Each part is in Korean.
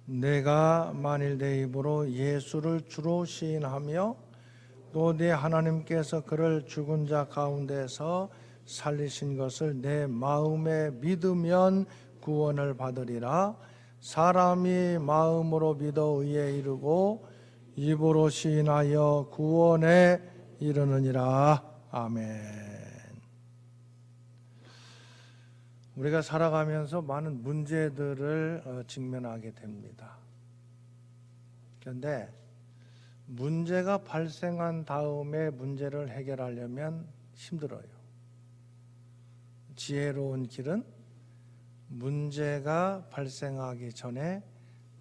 내가 만일 내 입으로 예수를 주로 시인하며 또 내 하나님께서 그를 죽은 자 가운데서 살리신 것을 내 마음에 믿으면 구원을 받으리라. 사람이 마음으로 믿어 의에 이르고 입으로 시인하여 구원에 이르느니라. 아멘. 우리가 살아가면서 많은 문제들을 직면하게 됩니다. 그런데 문제가 발생한 다음에 문제를 해결하려면 힘들어요. 지혜로운 길은 문제가 발생하기 전에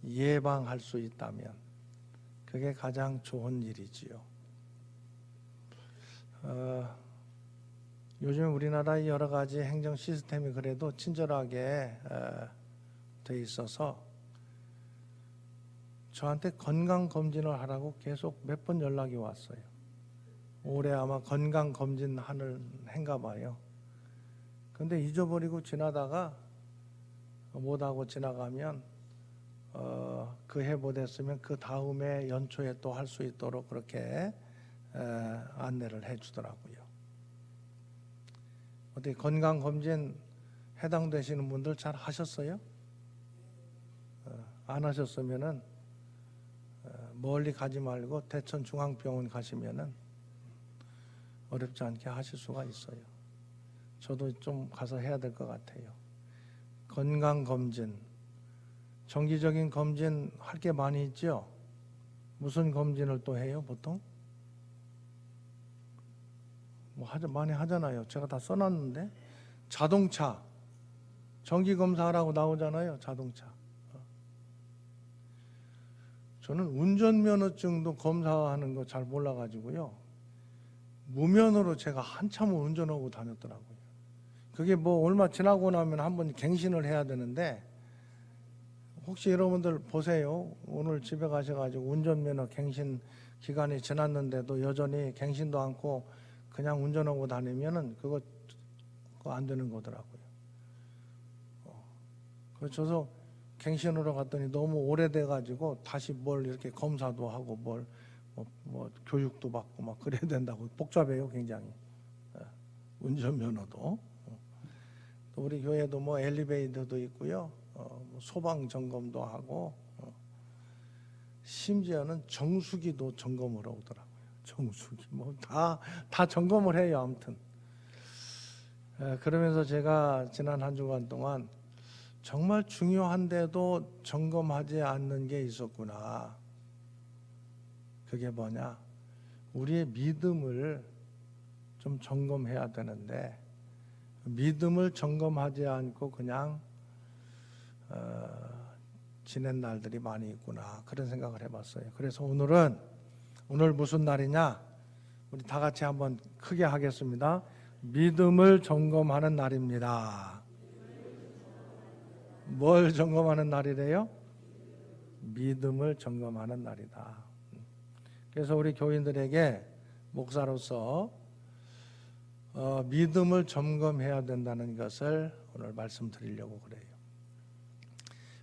예방할 수 있다면 그게 가장 좋은 일이지요. 요즘 우리나라의 여러 가지 행정 시스템이 그래도 친절하게 돼 있어서 저한테 건강검진을 하라고 계속 몇 번 연락이 왔어요. 올해 아마 건강검진 하는 해인가 봐요. 근데 잊어버리고 지나다가 못하고 지나가면 그 해 못했으면 그 다음에 연초에 또 할 수 있도록 그렇게 안내를 해주더라고요. 어떻게 건강검진 해당되시는 분들 잘 하셨어요? 안 하셨으면은 멀리 가지 말고 대천중앙병원 가시면은 어렵지 않게 하실 수가 있어요. 저도 좀 가서 해야 될 것 같아요. 건강검진, 정기적인 검진 할 게 많이 있죠? 무슨 검진을 또 해요, 보통? 많이 하잖아요. 제가 다 써놨는데. 자동차, 정기검사하라고 나오잖아요, 자동차. 저는 운전면허증도 검사하는 거 잘 몰라가지고요. 무면허로 제가 한참을 운전하고 다녔더라고요. 그게 뭐 얼마 지나고 나면 한번 갱신을 해야 되는데, 혹시 여러분들 보세요. 오늘 집에 가셔가지고 운전면허 갱신 기간이 지났는데도 여전히 갱신도 않고 그냥 운전하고 다니면은 그거 안 되는 거더라고요. 그래서 저도 갱신으로 갔더니 너무 오래돼가지고 다시 뭘 이렇게 검사도 하고 뭐 교육도 받고 막 그래야 된다고. 복잡해요, 굉장히. 운전면허도. 또 우리 교회도 뭐 엘리베이터도 있고요. 소방 점검도 하고, 심지어는 정수기도 점검을 오더라고요. 정수기 뭐 다 점검을 해요. 아무튼 그러면서 제가 지난 한 주간 동안 정말 중요한데도 점검하지 않는 게 있었구나. 그게 뭐냐? 우리의 믿음을 좀 점검해야 되는데 믿음을 점검하지 않고 그냥 지낸 날들이 많이 있구나. 그런 생각을 해봤어요. 그래서 오늘 무슨 날이냐? 우리 다 같이 한번 크게 하겠습니다. 믿음을 점검하는 날입니다. 뭘 점검하는 날이래요? 믿음을 점검하는 날이다. 그래서 우리 교인들에게 목사로서 믿음을 점검해야 된다는 것을 오늘 말씀드리려고 그래요.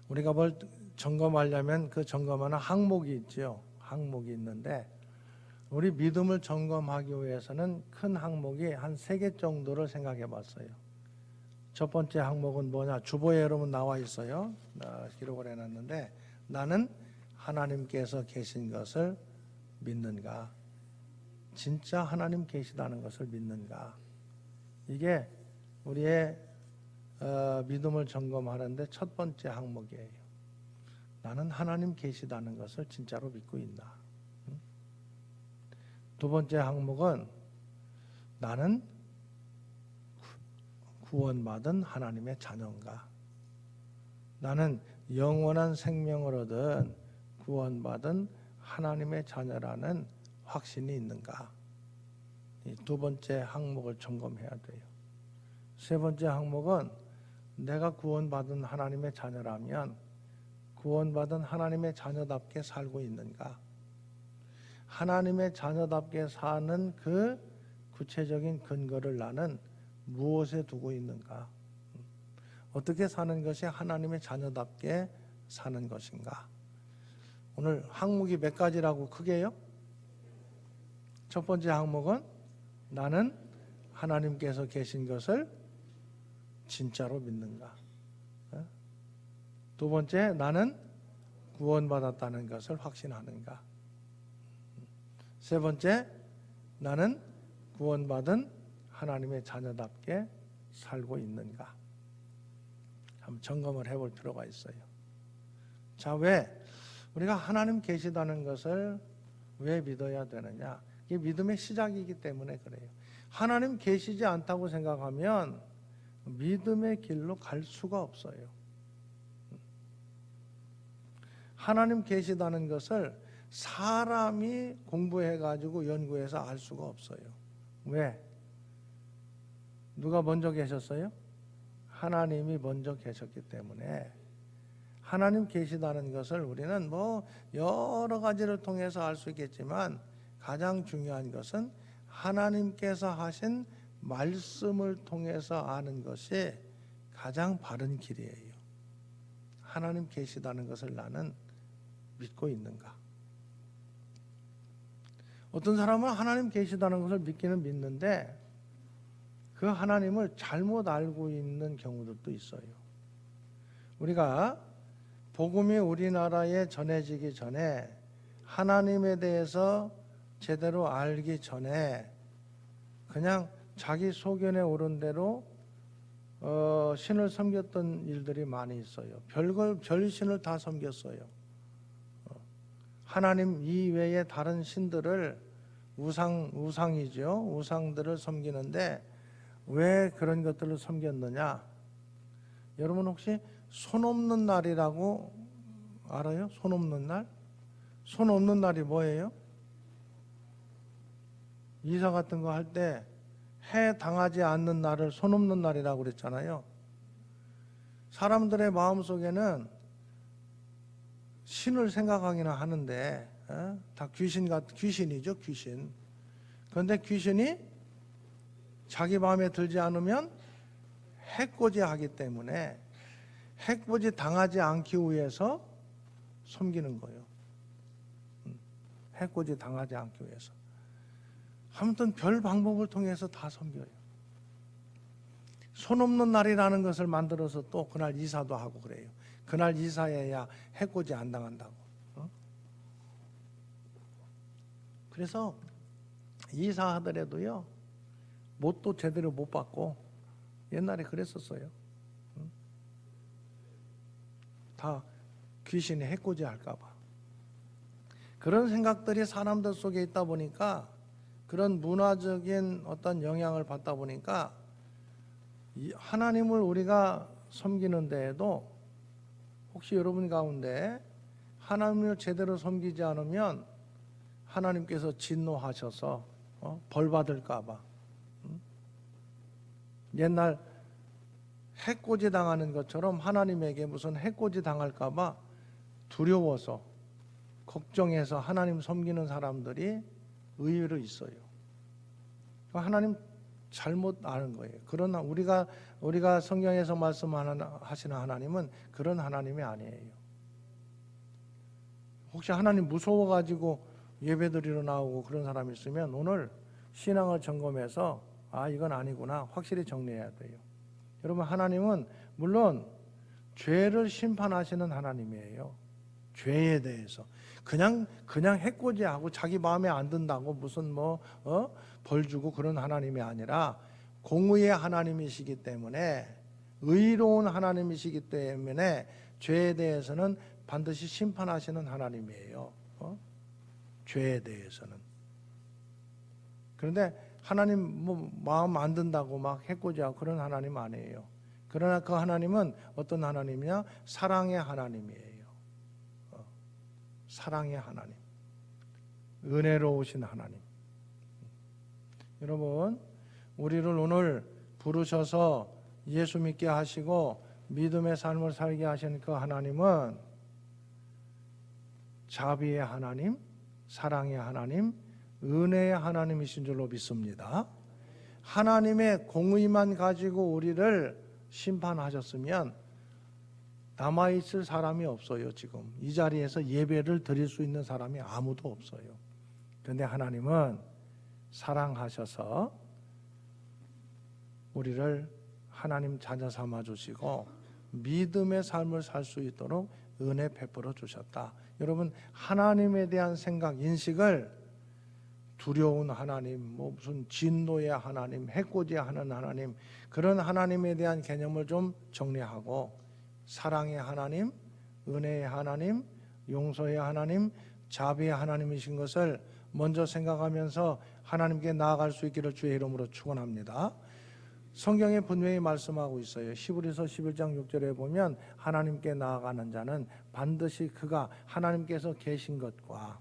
우리가 뭘 점검하려면 그 점검하는 항목이 있죠. 항목이 있는데 우리 믿음을 점검하기 위해서는 큰 항목이 한 3개 정도를 생각해 봤어요. 첫 번째 항목은 뭐냐? 주보에 여러분 나와 있어요. 기록을 해놨는데, 나는 하나님께서 계신 것을 믿는가? 진짜 하나님 계시다는 것을 믿는가? 이게 우리의 믿음을 점검하는데 첫 번째 항목이에요. 나는 하나님 계시다는 것을 진짜로 믿고 있나? 두 번째 항목은 나는 구원받은 하나님의 자녀인가? 나는 영원한 생명을 얻은 구원받은 하나님의 자녀라는 확신이 있는가? 이 두 번째 항목을 점검해야 돼요. 세 번째 항목은 내가 구원받은 하나님의 자녀라면 구원받은 하나님의 자녀답게 살고 있는가? 하나님의 자녀답게 사는 그 구체적인 근거를 나는 무엇에 두고 있는가? 어떻게 사는 것이 하나님의 자녀답게 사는 것인가? 오늘 항목이 몇 가지라고 크게요? 첫 번째 항목은 나는 하나님께서 계신 것을 진짜로 믿는가? 두 번째, 나는 구원받았다는 것을 확신하는가? 세 번째, 나는 구원받은 하나님의 자녀답게 살고 있는가? 한번 점검을 해볼 필요가 있어요. 자, 왜 우리가 하나님 계시다는 것을 왜 믿어야 되느냐? 이게 믿음의 시작이기 때문에 그래요. 하나님 계시지 않다고 생각하면 믿음의 길로 갈 수가 없어요. 하나님 계시다는 것을 사람이 공부해가지고 연구해서 알 수가 없어요. 왜? 누가 먼저 계셨어요? 하나님이 먼저 계셨기 때문에 하나님 계시다는 것을 우리는 뭐 여러 가지를 통해서 알 수 있겠지만 가장 중요한 것은 하나님께서 하신 말씀을 통해서 아는 것이 가장 바른 길이에요. 하나님 계시다는 것을 나는 믿고 있는가? 어떤 사람은 하나님 계시다는 것을 믿기는 믿는데 그 하나님을 잘못 알고 있는 경우들도 있어요. 우리가 복음이 우리나라에 전해지기 전에 하나님에 대해서 제대로 알기 전에 그냥 자기 소견에 오른 대로 신을 섬겼던 일들이 많이 있어요. 별 신을 다 섬겼어요. 하나님 이외에 다른 신들을 우상이죠. 우상들을 섬기는데 왜 그런 것들을 섬겼느냐? 여러분 혹시 손 없는 날이라고 알아요? 손 없는 날? 손 없는 날이 뭐예요? 이사 같은 거 할 때 해 당하지 않는 날을 손 없는 날이라고 그랬잖아요. 사람들의 마음속에는 신을 생각하기는 하는데 다 귀신이죠, 귀신. 그런데 귀신이 자기 마음에 들지 않으면 해코지하기 때문에 해코지 당하지 않기 위해서 섬기는 거예요. 해코지 당하지 않기 위해서. 아무튼 별 방법을 통해서 다 섬겨요. 손 없는 날이라는 것을 만들어서 또 그날 이사도 하고 그래요. 그날 이사해야 해코지 안 당한다고. 그래서 이사하더라도요 못도 제대로 못 받고 옛날에 그랬었어요. 다 귀신이 해코지 할까 봐. 그런 생각들이 사람들 속에 있다 보니까 그런 문화적인 어떤 영향을 받다 보니까 하나님을 우리가 섬기는 데에도 혹시 여러분 가운데 하나님을 제대로 섬기지 않으면 하나님께서 진노하셔서 벌 받을까 봐 옛날 해코지 당하는 것처럼 하나님에게 무슨 해코지 당할까 봐 두려워서 걱정해서 하나님 섬기는 사람들이 의외로 있어요. 하나님 잘못 아는 거예요. 그러나 우리가 성경에서 말씀하시는 하나님은 그런 하나님이 아니에요. 혹시 하나님 무서워가지고 예배드리러 나오고 그런 사람이 있으면 오늘 신앙을 점검해서 이건 아니구나 확실히 정리해야 돼요. 여러분 하나님은 물론 죄를 심판하시는 하나님이에요. 죄에 대해서 그냥 해코지하고 자기 마음에 안 든다고 무슨 벌 주고 그런 하나님이 아니라 공의의 하나님이시기 때문에 의로운 하나님이시기 때문에 죄에 대해서는 반드시 심판하시는 하나님이에요. 죄에 대해서는. 그런데 하나님 마음 안 든다고 막 해코지하고 그런 하나님 아니에요. 그러나 그 하나님은 어떤 하나님이냐? 사랑의 하나님이에요. 사랑의 하나님, 은혜로우신 하나님. 여러분, 우리를 오늘 부르셔서 예수 믿게 하시고 믿음의 삶을 살게 하신 그 하나님은 자비의 하나님, 사랑의 하나님, 은혜의 하나님이신 줄로 믿습니다. 하나님의 공의만 가지고 우리를 심판하셨으면 남아있을 사람이 없어요. 지금 이 자리에서 예배를 드릴 수 있는 사람이 아무도 없어요. 그런데 하나님은 사랑하셔서 우리를 하나님 자녀 삼아 주시고 믿음의 삶을 살 수 있도록 은혜 베풀어 주셨다. 여러분, 하나님에 대한 생각, 인식을 두려운 하나님, 무슨 진노의 하나님, 해코지하는 하나님, 그런 하나님에 대한 개념을 좀 정리하고 사랑의 하나님, 은혜의 하나님, 용서의 하나님, 자비의 하나님이신 것을 먼저 생각하면서 하나님께 나아갈 수 있기를 주의 이름으로 축원합니다. 성경에 분명히 말씀하고 있어요. 히브리서 11장 6절에 보면 하나님께 나아가는 자는 반드시 그가 하나님께서 계신 것과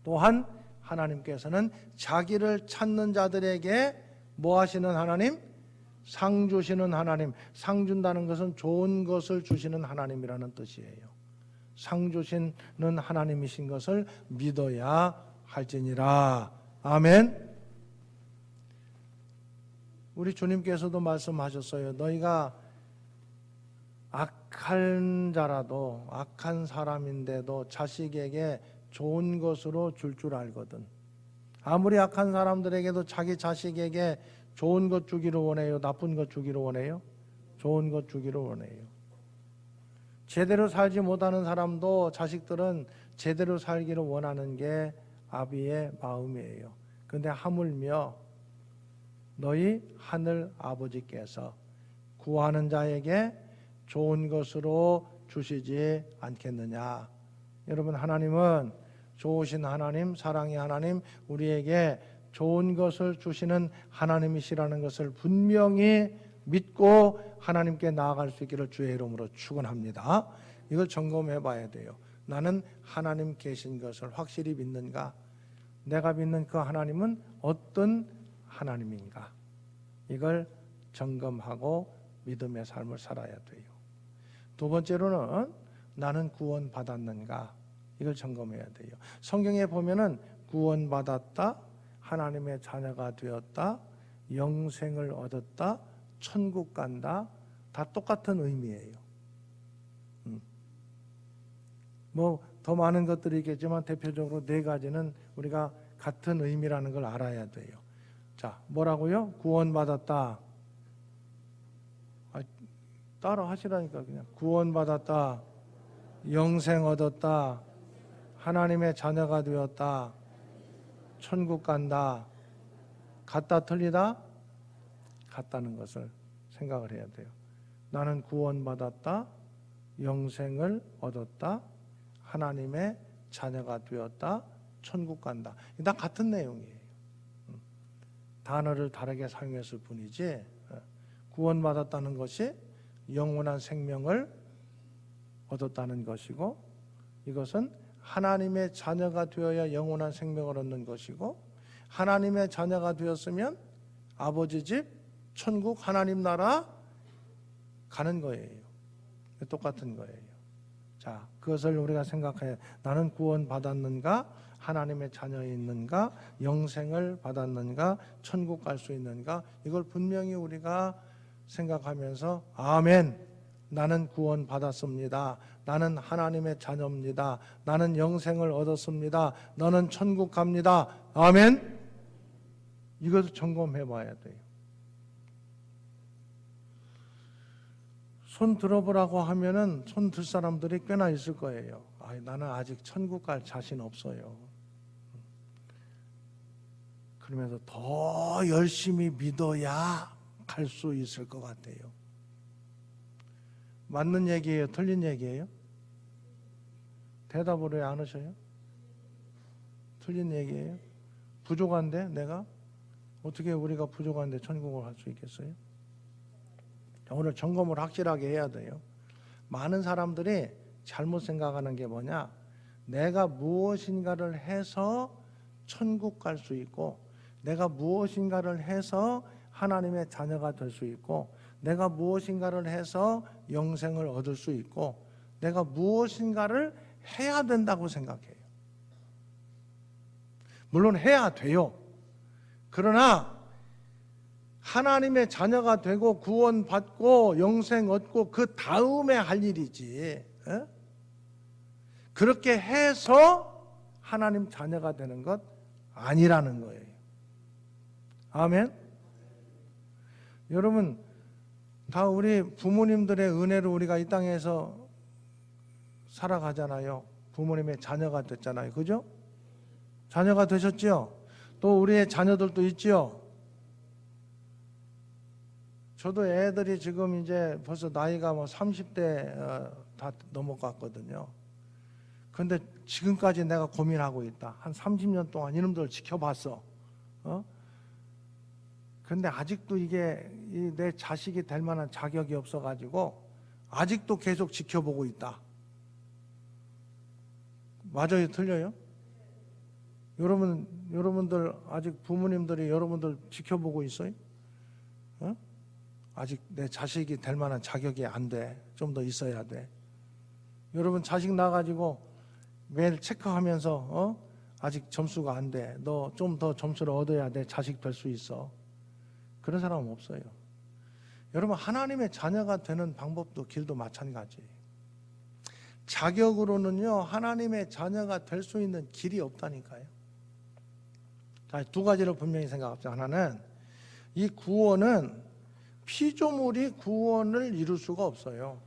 또한 하나님께서는 자기를 찾는 자들에게 뭐 하시는 하나님? 상 주시는 하나님. 상 준다는 것은 좋은 것을 주시는 하나님이라는 뜻이에요. 상 주시는 하나님이신 것을 믿어야 할지니라. 아멘. 우리 주님께서도 말씀하셨어요. 너희가 악한 자라도, 악한 사람인데도 자식에게 좋은 것으로 줄 줄 알거든. 아무리 악한 사람들에게도 자기 자식에게 좋은 것 주기를 원해요? 나쁜 것 주기를 원해요? 좋은 것 주기를 원해요. 제대로 살지 못하는 사람도 자식들은 제대로 살기를 원하는 게 아비의 마음이에요. 그런데 하물며 너희 하늘 아버지께서 구하는 자에게 좋은 것으로 주시지 않겠느냐. 여러분, 하나님은 좋으신 하나님, 사랑의 하나님, 우리에게 좋은 것을 주시는 하나님이시라는 것을 분명히 믿고 하나님께 나아갈 수 있기를 주의 이름으로 축원합니다. 이걸 점검해 봐야 돼요. 나는 하나님 계신 것을 확실히 믿는가? 내가 믿는 그 하나님은 어떤 하나님인가? 이걸 점검하고 믿음의 삶을 살아야 돼요. 두 번째로는 나는 구원받았는가? 이걸 점검해야 돼요. 성경에 보면은 구원받았다, 하나님의 자녀가 되었다, 영생을 얻었다, 천국 간다, 다 똑같은 의미예요. 뭐 더 많은 것들이 있겠지만 대표적으로 네 가지는 우리가 같은 의미라는 걸 알아야 돼요. 자, 뭐라고요? 구원받았다. 따라 하시라니까 그냥. 구원받았다, 영생 얻었다, 하나님의 자녀가 되었다, 천국 간다. 같다 틀리다? 같다는 것을 생각을 해야 돼요. 나는 구원받았다, 영생을 얻었다, 하나님의 자녀가 되었다, 천국 간다. 다 같은 내용이에요. 단어를 다르게 사용했을 뿐이지 구원받았다는 것이 영원한 생명을 얻었다는 것이고, 이것은 하나님의 자녀가 되어야 영원한 생명을 얻는 것이고, 하나님의 자녀가 되었으면 아버지 집 천국 하나님 나라 가는 거예요. 똑같은 거예요. 자, 그것을 우리가 생각해. 나는 구원받았는가? 하나님의 자녀에 있는가? 영생을 받았는가? 천국 갈 수 있는가? 이걸 분명히 우리가 생각하면서 아멘, 나는 구원받았습니다. 나는 하나님의 자녀입니다. 나는 영생을 얻었습니다. 나는 천국 갑니다. 아멘. 이것을 점검해 봐야 돼요. 손 들어보라고 하면은 손 들 사람들이 꽤나 있을 거예요. 나는 아직 천국 갈 자신 없어요. 그러면서 더 열심히 믿어야 갈 수 있을 것 같아요. 맞는 얘기예요? 틀린 얘기예요? 대답을 왜 안 하셔요? 틀린 얘기예요? 부족한데 내가? 어떻게 우리가 부족한데 천국을 갈 수 있겠어요? 오늘 점검을 확실하게 해야 돼요. 많은 사람들이 잘못 생각하는 게 뭐냐? 내가 무엇인가를 해서 천국 갈 수 있고, 내가 무엇인가를 해서 하나님의 자녀가 될 수 있고, 내가 무엇인가를 해서 영생을 얻을 수 있고, 내가 무엇인가를 해야 된다고 생각해요. 물론 해야 돼요. 그러나 하나님의 자녀가 되고 구원받고 영생 얻고 그 다음에 할 일이지. 에? 그렇게 해서 하나님 자녀가 되는 것 아니라는 거예요. 아멘. 여러분, 다 우리 부모님들의 은혜로 우리가 이 땅에서 살아가잖아요. 부모님의 자녀가 됐잖아요. 그죠? 자녀가 되셨죠? 또 우리의 자녀들도 있죠. 저도 애들이 지금 이제 벌써 나이가 뭐 30대 다 넘어갔거든요. 근데 지금까지 내가 고민하고 있다. 한 30년 동안 이놈들 지켜봤어. 근데 아직도 이게 내 자식이 될 만한 자격이 없어가지고 아직도 계속 지켜보고 있다. 맞아요? 틀려요? 여러분들 아직 부모님들이 여러분들 지켜보고 있어요? 아직 내 자식이 될 만한 자격이 안 돼. 좀 더 있어야 돼. 여러분 자식 나가지고 매일 체크하면서 아직 점수가 안 돼. 너 좀 더 점수를 얻어야 돼. 자식 될 수 있어. 그런 사람은 없어요. 여러분 하나님의 자녀가 되는 방법도 길도 마찬가지예요. 자격으로는요 하나님의 자녀가 될 수 있는 길이 없다니까요. 자, 두 가지를 분명히 생각합시다. 하나는 이 구원은 피조물이 구원을 이룰 수가 없어요.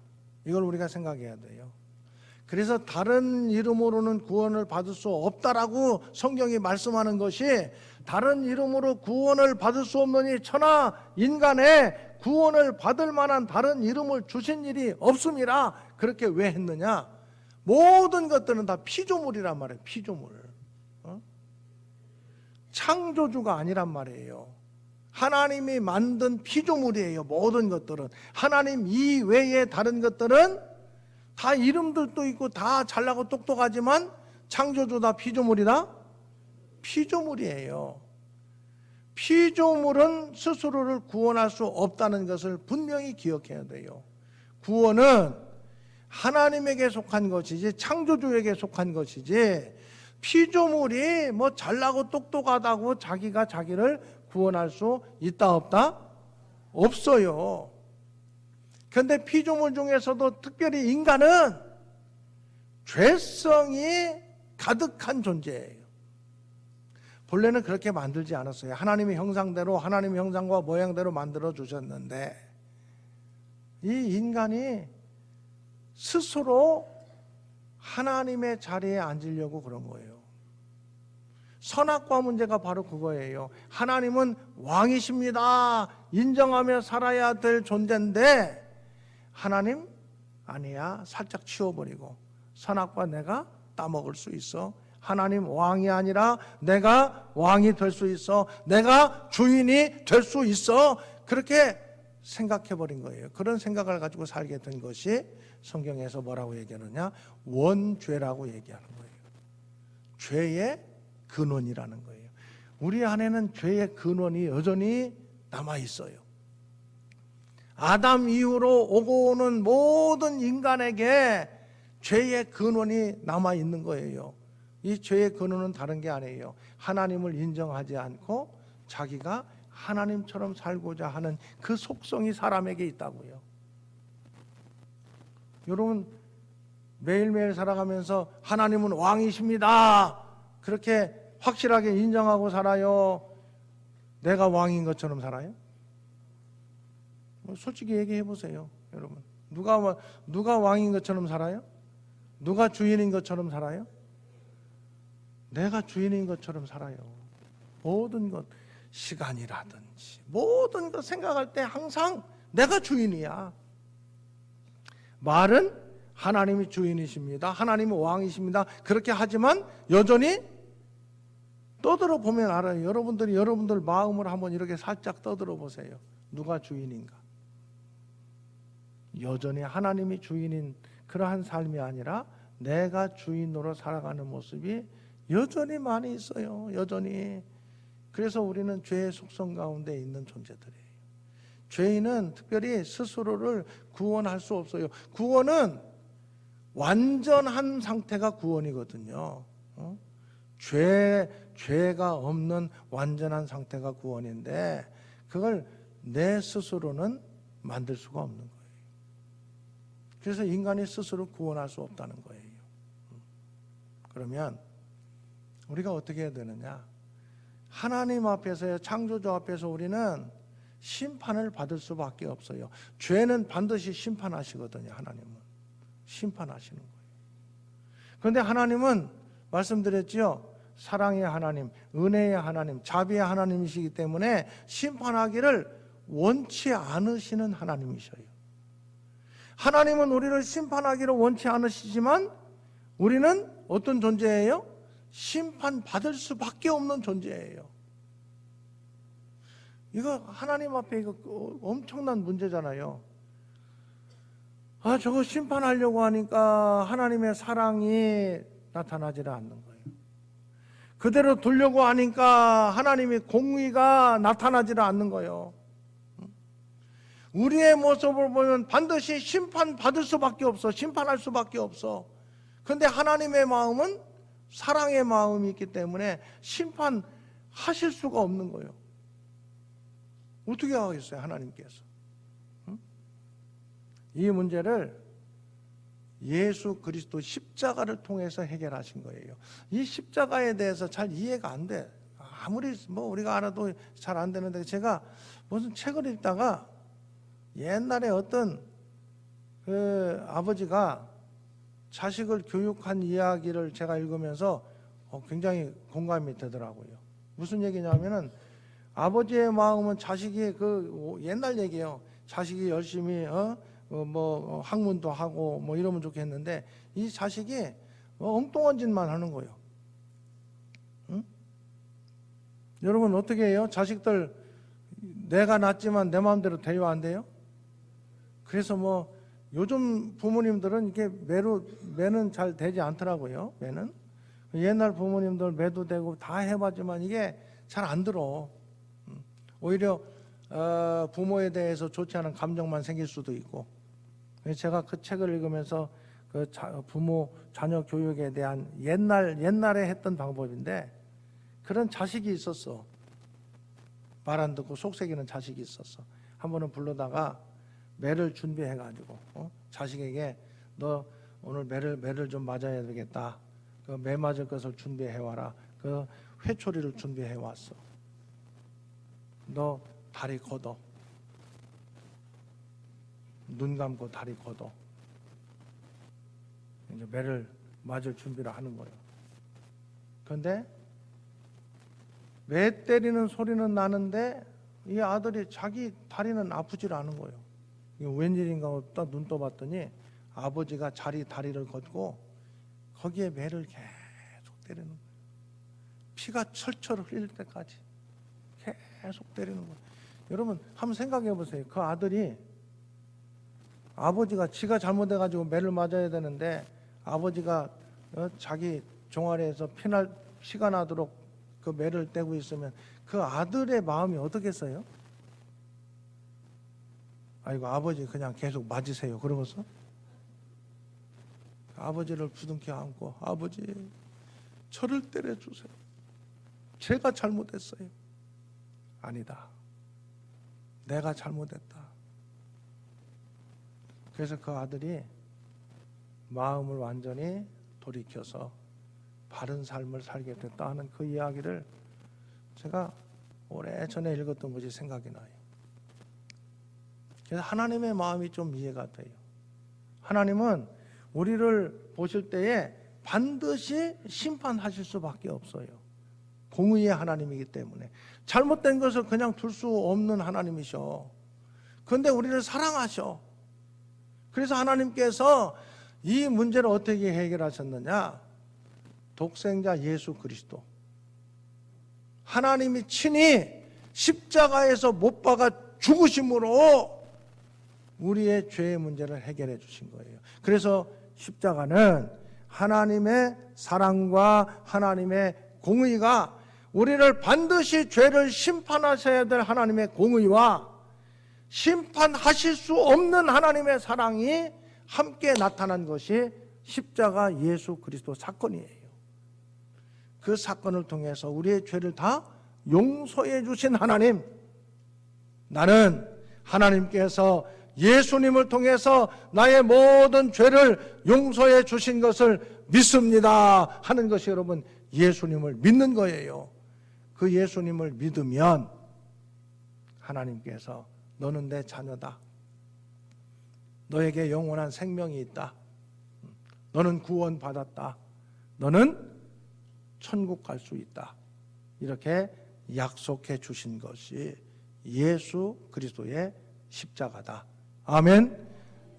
이걸 우리가 생각해야 돼요. 그래서 다른 이름으로는 구원을 받을 수 없다라고 성경이 말씀하는 것이 다른 이름으로 구원을 받을 수 없느니 천하 인간의 구원을 받을 만한 다른 이름을 주신 일이 없음이라. 그렇게 왜 했느냐? 모든 것들은 다 피조물이란 말이에요. 피조물. 창조주가 아니란 말이에요. 하나님이 만든 피조물이에요. 모든 것들은. 하나님 이외에 다른 것들은 다 이름들도 있고 다 잘나고 똑똑하지만 창조주 다 피조물이다? 피조물이에요. 피조물은 스스로를 구원할 수 없다는 것을 분명히 기억해야 돼요. 구원은 하나님에게 속한 것이지 창조주에게 속한 것이지 피조물이 뭐 잘나고 똑똑하다고 자기가 자기를 구원할 수 있다 없다? 없어요. 그런데 피조물 중에서도 특별히 인간은 죄성이 가득한 존재예요. 본래는 그렇게 만들지 않았어요. 하나님의 형상대로 하나님의 형상과 모양대로 만들어 주셨는데 이 인간이 스스로 하나님의 자리에 앉으려고 그런 거예요. 선악과 문제가 바로 그거예요. 하나님은 왕이십니다. 인정하며 살아야 될 존재인데 하나님 아니야. 살짝 치워버리고 선악과 내가 따먹을 수 있어. 하나님 왕이 아니라 내가 왕이 될 수 있어. 내가 주인이 될 수 있어. 그렇게 생각해버린 거예요. 그런 생각을 가지고 살게 된 것이 성경에서 뭐라고 얘기하느냐? 원죄라고 얘기하는 거예요. 죄의 근원이라는 거예요. 우리 안에는 죄의 근원이 여전히 남아있어요. 아담 이후로 오고 오는 모든 인간에게 죄의 근원이 남아있는 거예요. 이 죄의 근원은 다른 게 아니에요. 하나님을 인정하지 않고 자기가 하나님처럼 살고자 하는 그 속성이 사람에게 있다고요. 여러분 매일매일 살아가면서 하나님은 왕이십니다. 그렇게 확실하게 인정하고 살아요? 내가 왕인 것처럼 살아요? 솔직히 얘기해 보세요. 여러분 누가 왕인 것처럼 살아요? 누가 주인인 것처럼 살아요? 내가 주인인 것처럼 살아요. 모든 것, 시간이라든지 모든 것 생각할 때 항상 내가 주인이야. 말은 하나님이 주인이십니다. 하나님이 왕이십니다. 그렇게 하지만 여전히 떠들어 보면 알아요. 여러분들 마음을 한번 이렇게 살짝 떠들어 보세요. 누가 주인인가? 여전히 하나님이 주인인 그러한 삶이 아니라 내가 주인으로 살아가는 모습이 여전히 많이 있어요. 여전히. 그래서 우리는 죄의 속성 가운데 있는 존재들이에요. 죄인은 특별히 스스로를 구원할 수 없어요. 구원은 완전한 상태가 구원이거든요. 죄가 없는 완전한 상태가 구원인데 그걸 내 스스로는 만들 수가 없는 거예요. 그래서 인간이 스스로 구원할 수 없다는 거예요. 그러면 우리가 어떻게 해야 되느냐? 하나님 앞에서요, 창조주 앞에서 우리는 심판을 받을 수밖에 없어요. 죄는 반드시 심판하시거든요. 하나님은 심판하시는 거예요. 그런데 하나님은 말씀드렸죠. 사랑의 하나님, 은혜의 하나님, 자비의 하나님이시기 때문에 심판하기를 원치 않으시는 하나님이셔요. 하나님은 우리를 심판하기를 원치 않으시지만 우리는 어떤 존재예요? 심판받을 수밖에 없는 존재예요. 이거 하나님 앞에 이거 엄청난 문제잖아요. 저거 심판하려고 하니까 하나님의 사랑이 나타나지를 않는 거예요. 그대로 두려고 하니까 하나님의 공의가 나타나지를 않는 거예요. 우리의 모습을 보면 반드시 심판받을 수밖에 없어. 심판할 수밖에 없어. 그런데 하나님의 마음은 사랑의 마음이 있기 때문에 심판하실 수가 없는 거예요. 어떻게 하겠어요, 하나님께서? 이 문제를 예수 그리스도 십자가를 통해서 해결하신 거예요. 이 십자가에 대해서 잘 이해가 안 돼. 아무리 우리가 알아도 잘 안 되는데, 제가 무슨 책을 읽다가 옛날에 어떤 그 아버지가 자식을 교육한 이야기를 제가 읽으면서 굉장히 공감이 되더라고요. 무슨 얘기냐면은, 아버지의 마음은 자식이 옛날 얘기예요. 자식이 열심히 학문도 하고 이러면 좋겠는데, 이 자식이 엉뚱한 짓만 하는 거예요. 응? 여러분 어떻게 해요? 자식들 내가 낳지만 내 마음대로 돼요, 안 돼요? 그래서 요즘 부모님들은 이게 매는 잘 되지 않더라고요. 매는 옛날 부모님들 매도 되고 다 해봤지만 이게 잘 안 들어. 오히려 부모에 대해서 좋지 않은 감정만 생길 수도 있고. 제가 그 책을 읽으면서 부모 자녀 교육에 대한 옛날에 했던 방법인데, 그런 자식이 있었어. 말 안 듣고 속삭이는 자식이 있었어. 한 번은 불러다가 매를 준비해가지고 자식에게 너 오늘 매를 좀 맞아야 되겠다. 그 매 맞을 것을 준비해와라. 그 회초리를 준비해왔어. 너 다리 걷어. 눈 감고 다리 걷어. 이제 매를 맞을 준비를 하는 거예요. 그런데 매 때리는 소리는 나는데 이 아들이 자기 다리는 아프질 않은 거예요. 이게 웬일인가 하고 딱 눈 떠봤더니 아버지가 다리를 걷고 거기에 매를 계속 때리는 거예요. 피가 철철 흘릴 때까지 계속 때리는 거예요. 여러분 한번 생각해 보세요. 그 아들이, 아버지가 지가 잘못해가지고 매를 맞아야 되는데 아버지가 자기 종아리에서 피가 나도록 그 매를 떼고 있으면 그 아들의 마음이 어떻겠어요? 아이고 아버지 그냥 계속 맞으세요. 그러면서 아버지를 부둥켜 안고, 아버지 저를 때려주세요. 제가 잘못했어요. 아니다. 내가 잘못했다. 그래서 그 아들이 마음을 완전히 돌이켜서 바른 삶을 살게 됐다 하는 그 이야기를 제가 오래전에 읽었던 것이 생각이 나요. 그래서 하나님의 마음이 좀 이해가 돼요. 하나님은 우리를 보실 때에 반드시 심판하실 수밖에 없어요. 공의의 하나님이기 때문에 잘못된 것을 그냥 둘 수 없는 하나님이셔. 그런데 우리를 사랑하셔. 그래서 하나님께서 이 문제를 어떻게 해결하셨느냐? 독생자 예수 그리스도, 하나님이 친히 십자가에서 못 박아 죽으심으로 우리의 죄의 문제를 해결해 주신 거예요. 그래서 십자가는 하나님의 사랑과 하나님의 공의가 우리를 반드시 죄를 심판하셔야 될 하나님의 공의와 심판하실 수 없는 하나님의 사랑이 함께 나타난 것이 십자가 예수 그리스도 사건이에요. 그 사건을 통해서 우리의 죄를 다 용서해 주신 하나님, 나는 하나님께서 예수님을 통해서 나의 모든 죄를 용서해 주신 것을 믿습니다 하는 것이 여러분 예수님을 믿는 거예요. 그 예수님을 믿으면 하나님께서 너는 내 자녀다. 너에게 영원한 생명이 있다. 너는 구원받았다. 너는 천국 갈 수 있다. 이렇게 약속해 주신 것이 예수 그리스도의 십자가다. 아멘.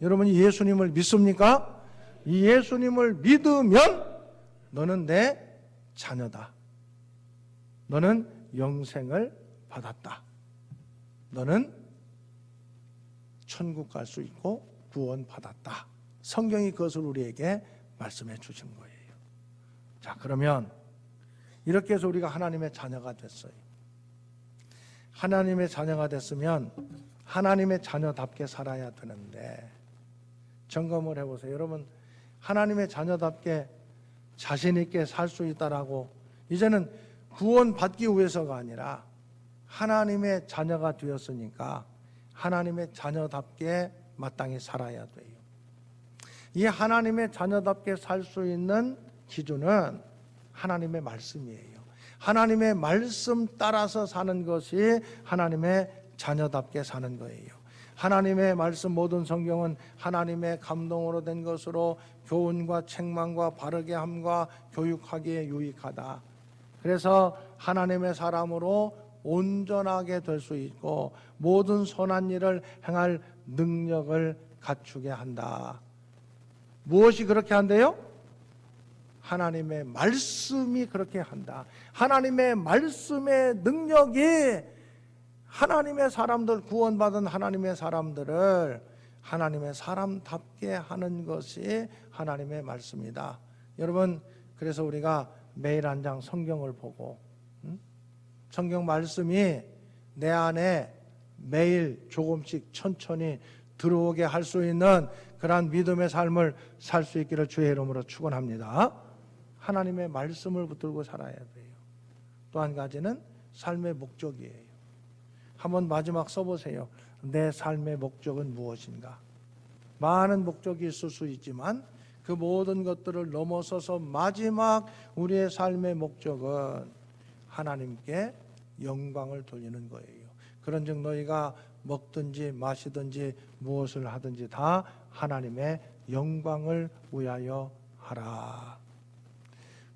여러분 예수님을 믿습니까? 이 예수님을 믿으면 너는 내 자녀다. 너는 영생을 받았다. 너는 천국 갈 수 있고 구원받았다. 성경이 그것을 우리에게 말씀해 주신 거예요. 자, 그러면 이렇게 해서 우리가 하나님의 자녀가 됐어요. 하나님의 자녀가 됐으면 하나님의 자녀답게 살아야 되는데 점검을 해보세요. 여러분 하나님의 자녀답게 자신 있게 살 수 있다라고 이제는 구원받기 위해서가 아니라 하나님의 자녀가 되었으니까 하나님의 자녀답게 마땅히 살아야 돼요. 이 하나님의 자녀답게 살 수 있는 기준은 하나님의 말씀이에요. 하나님의 말씀 따라서 사는 것이 하나님의 자녀답게 사는 거예요. 하나님의 말씀 모든 성경은 하나님의 감동으로 된 것으로 교훈과 책망과 바르게 함과 교육하기에 유익하다. 그래서 하나님의 사람으로 온전하게 될 수 있고 모든 선한 일을 행할 능력을 갖추게 한다. 무엇이 그렇게 한대요? 하나님의 말씀이 그렇게 한다. 하나님의 말씀의 능력이 하나님의 사람들, 구원받은 하나님의 사람들을 하나님의 사람답게 하는 것이 하나님의 말씀이다. 여러분, 그래서 우리가 매일 한 장 성경을 보고 성경 말씀이 내 안에 매일 조금씩 천천히 들어오게 할 수 있는 그러한 믿음의 삶을 살 수 있기를 주의 이름으로 축원합니다. 하나님의 말씀을 붙들고 살아야 돼요. 또 한 가지는 삶의 목적이에요. 한번 마지막 써보세요. 내 삶의 목적은 무엇인가? 많은 목적이 있을 수 있지만 그 모든 것들을 넘어서서 마지막 우리의 삶의 목적은 하나님께 영광을 돌리는 거예요. 그런즉 너희가 먹든지 마시든지 무엇을 하든지 다 하나님의 영광을 위하여 하라.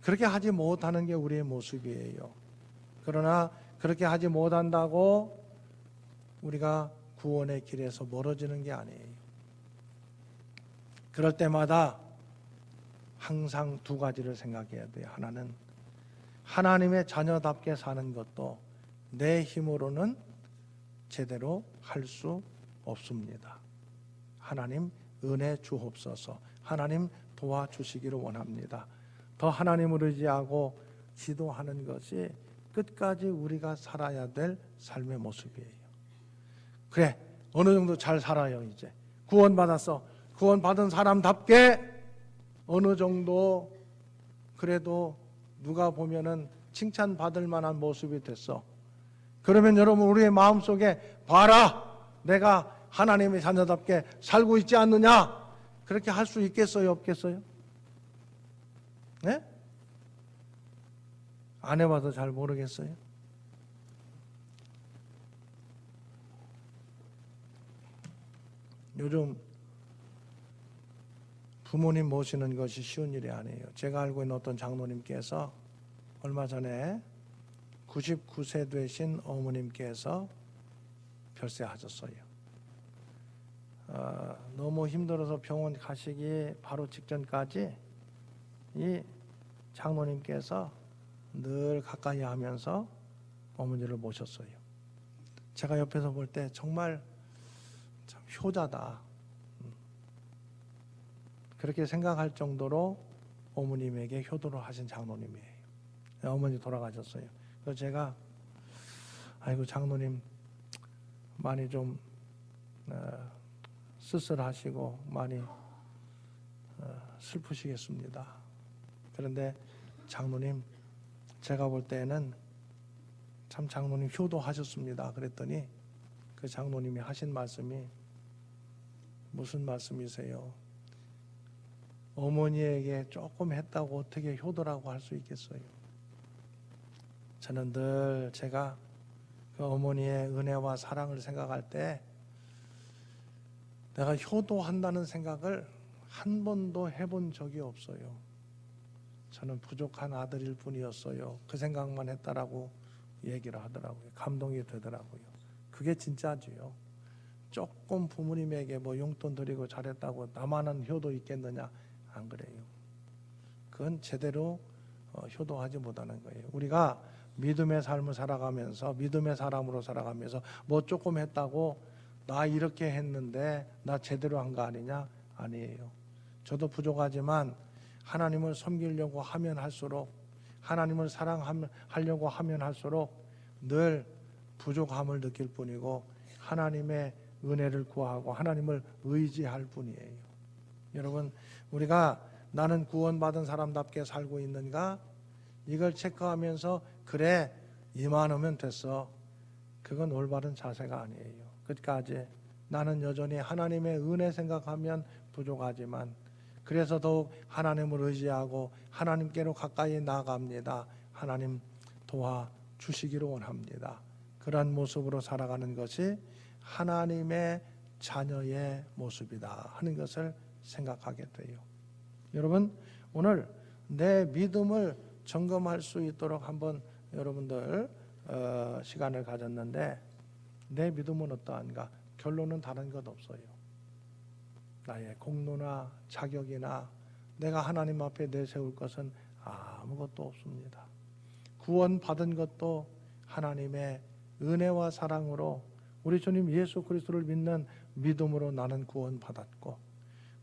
그렇게 하지 못하는 게 우리의 모습이에요. 그러나 그렇게 하지 못한다고 우리가 구원의 길에서 멀어지는 게 아니에요. 그럴 때마다 항상 두 가지를 생각해야 돼요. 하나는 하나님의 자녀답게 사는 것도 내 힘으로는 제대로 할 수 없습니다. 하나님 은혜 주옵소서. 하나님 도와주시기를 원합니다. 더 하나님을 의지하고 기도하는 것이 끝까지 우리가 살아야 될 삶의 모습이에요. 그래, 어느 정도 잘 살아요. 이제 구원받았어. 구원받은 사람답게 어느 정도 그래도 누가 보면은 칭찬받을 만한 모습이 됐어. 그러면 여러분 우리의 마음속에 봐라, 내가 하나님의 자녀답게 살고 있지 않느냐, 그렇게 할 수 있겠어요, 없겠어요? 네? 안 해봐도 잘 모르겠어요. 요즘 부모님 모시는 것이 쉬운 일이 아니에요. 제가 알고 있는 어떤 장로님께서 얼마 전에 99세 되신 어머님께서 별세하셨어요. 너무 힘들어서 병원 가시기 바로 직전까지 이 장로님께서 늘 가까이 하면서 어머니를 모셨어요. 제가 옆에서 볼 때 정말 참 효자다, 그렇게 생각할 정도로 어머님에게 효도를 하신 장로님이에요. 어머니 돌아가셨어요. 그래서 제가 아이고 장로님 많이 좀 쓸쓸하시고 많이 슬프시겠습니다. 그런데 장로님, 제가 볼 때는 참 장로님 효도하셨습니다. 그랬더니 그 장로님이 하신 말씀이 무슨 말씀이세요? 어머니에게 조금 했다고 어떻게 효도라고 할 수 있겠어요? 저는 늘 제가 그 어머니의 은혜와 사랑을 생각할 때 내가 효도한다는 생각을 한 번도 해본 적이 없어요. 저는 부족한 아들일 뿐이었어요. 그 생각만 했다라고 얘기를 하더라고요. 감동이 되더라고요. 그게 진짜지요. 조금 부모님에게 뭐 용돈 드리고 잘했다고 나만한 효도 있겠느냐? 안 그래요. 그건 제대로 효도하지 못하는 거예요. 우리가 믿음의 삶을 살아가면서 믿음의 사람으로 살아가면서 뭐 조금 했다고 나 이렇게 했는데 나 제대로 한 거 아니냐? 아니에요. 저도 부족하지만 하나님을 섬기려고 하면 할수록 하나님을 사랑하려고 하면 할수록 늘 부족함을 느낄 뿐이고 하나님의 은혜를 구하고 하나님을 의지할 뿐이에요. 여러분, 우리가 나는 구원받은 사람답게 살고 있는가? 이걸 체크하면서 그래 이만하면 됐어. 그건 올바른 자세가 아니에요. 끝까지 나는 여전히 하나님의 은혜 생각하면 부족하지만 그래서 더욱 하나님을 의지하고 하나님께로 가까이 나아갑니다. 하나님 도와주시기를 원합니다. 그러한 모습으로 살아가는 것이 하나님의 자녀의 모습이다 하는 것을 생각하게 돼요. 여러분, 오늘 내 믿음을 점검할 수 있도록 한번 여러분들 시간을 가졌는데 내 믿음은 어떠한가? 결론은 다른 것 없어요. 나의 공로나 자격이나 내가 하나님 앞에 내세울 것은 아무것도 없습니다. 구원받은 것도 하나님의 은혜와 사랑으로 우리 주님 예수 그리스도를 믿는 믿음으로 나는 구원받았고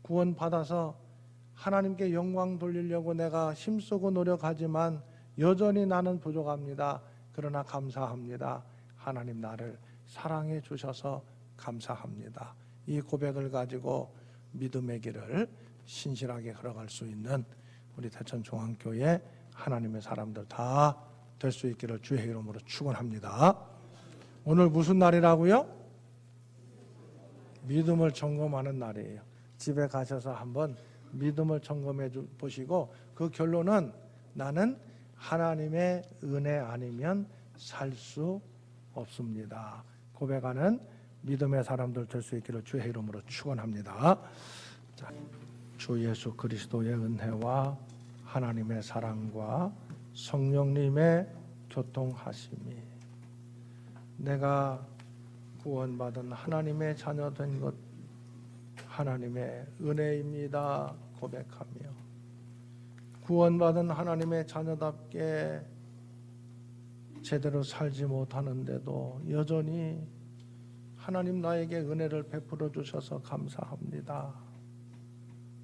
구원받아서 하나님께 영광 돌리려고 내가 힘쓰고 노력하지만 여전히 나는 부족합니다. 그러나 감사합니다. 하나님 나를 사랑해 주셔서 감사합니다. 이 고백을 가지고 믿음의 길을 신실하게 걸어갈 수 있는 우리 대천중앙교회 하나님의 사람들 다 될 수 있기를 주의 이름으로 축원합니다. 오늘 무슨 날이라고요? 믿음을 점검하는 날이에요. 집에 가셔서 한번 믿음을 점검해 보시고 그 결론은 나는 하나님의 은혜 아니면 살 수 없습니다. 고백하는 믿음의 사람들 될 수 있기를 주의 이름으로 축원합니다. 주 예수 그리스도의 은혜와 하나님의 사랑과 성령님의 교통하심이 내가 구원받은 하나님의 자녀 된 것 하나님의 은혜입니다 고백하며 구원받은 하나님의 자녀답게 제대로 살지 못하는데도 여전히 하나님 나에게 은혜를 베풀어 주셔서 감사합니다.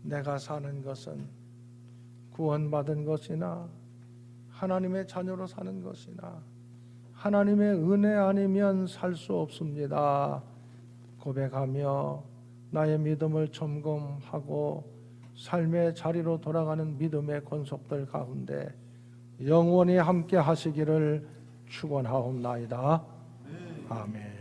내가 사는 것은 구원받은 것이나 하나님의 자녀로 사는 것이나 하나님의 은혜 아니면 살 수 없습니다. 고백하며 나의 믿음을 점검하고 삶의 자리로 돌아가는 믿음의 권속들 가운데 영원히 함께 하시기를 축원하옵나이다. 아멘.